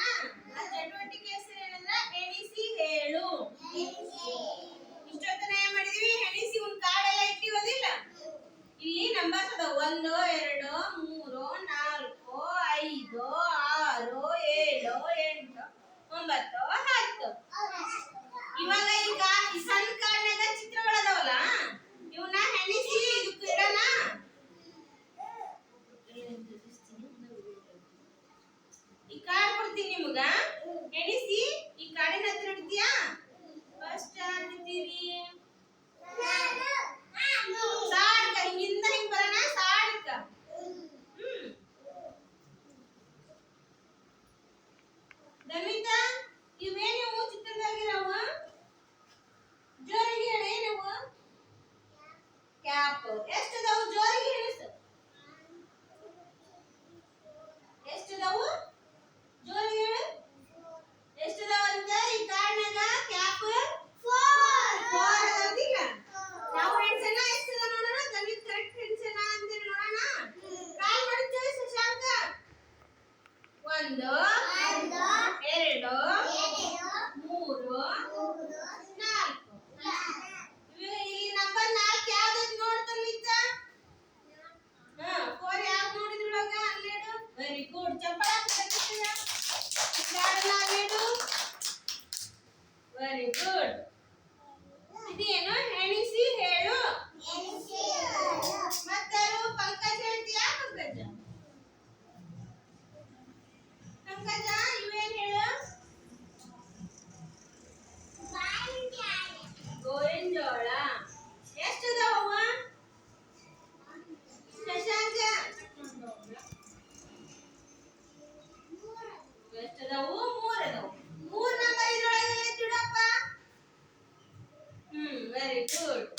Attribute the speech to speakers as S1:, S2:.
S1: ಆ ಚಟುವಟಿಕೆ ಹೆಸರು ಏನಂದ್ರ ಎಣಿಸಿ ಹೇಳು. ಇಷ್ಟೊತ್ತನ ಏನ್ ಮಾಡಿದ್ವಿ? ಎಣಿಸಿ ಒಂದು ಕಾರ್ಡ್ ಎಲ್ಲ ಇಟ್ಟಿರೋದಿಲ್ಲ. ಇಲ್ಲಿ ನಂಬರ್ಸ್ ಅದಾವ 1 2 3 4 5 6 7 8 9 10. ಇವಾಗ ಈಗ ಈ ಸಣ್ಣ ಕಾರ್ಡ್ನಾಗ ಚಿತ್ರಗಳದಾವಲ್ಲ, ಇವನ್ನ ಎಣಿಸಿ ಇದಕ್ಕೆ ಇಡೋಣ. ಈ ಕಾರ್ಡ್ ಕೊಡ್ತೀನಿ ನಿಮಗ, ಎಣಿಸಿ ಈ ಕಾರ್ಡಿನ ಹತ್ರ ಇಡ್ತೀಯಾ? ಫಸ್ಟ್ ಇಡ್ತೀರಿ ಸಾಡ್ಕ, ಹಿಂಗಿಂದ ಹಿಂಗ್ ಬರೋಣ ಸಾಡ್ಕ. ದಮಿತ ಇವೇನಿವು ಚಿತ್ರದಾಗಿರವ? ಜೋರಿಗೆ ಹೇಳ, ಏನವು? ಕ್ಯಾಪ್. ಎಷ್ಟದಾವು? ಜೋರಿಗೆ ಎಣಿಸು. ಎಷ್ಟದಾವು? ಜೋರಿಗೆ ಹೇಳು. ಎಷ್ಟದಾವ ಅಂತ ಈ ಕಾರ್ಡ್ನಾಗ? ಕ್ಯಾಪ್ 4 ಅದಾವಿಲ್ಲ? ನಾವು ಎಣಿಸೋಣ ಎಷ್ಟದ ನೋಡೋಣ. ದಮಿತ್ ಕರೆಕ್ಟ್ ಎಣಿಸೋಣ ಅಂತ ನೋಡೋಣ. ಕಾಲ್ ಮಾಡ್ತೀವಿ ಶಶಾಂಕ. 1 2 3 4. ಇಲ್ಲಿ ನಂಬರ್ 4 ಯಾವ್ದು ನೋಡ್ತಲ್ಲಿದ್ದ? 4 ಯಾವ್ದು ನೋಡಿದ್ರೊಳಗ? ಅಲ್ಲೇಡು. Very good. ಚಪ್ಪಾಳೆ ಹಾಕ್ತಿದ್ದೀಯ? ಯಾರನ್ನ ಅಲ್ಲೇಡು? Very good. ಇದೇನು? ಎಣಿಸಿ ಹೇಳು. ಮತ್ತಾರು? ಪಂಕಜ ಹೇಳ್ತೀಯಾ? ಪಂಕಜ ಇವೇನ್ ಹೇಳು? ಗೋವಿನ ಜೋಳ. ಎಷ್ಟದಾವ? ಶಶಾಂಕ ಎಷ್ಟದಾವು? 3 ಅದಾವು. 3 ನಂಬರ್ ಇದ್ರೊಳಗೆ ಇಡಪ್ಪ. Very good.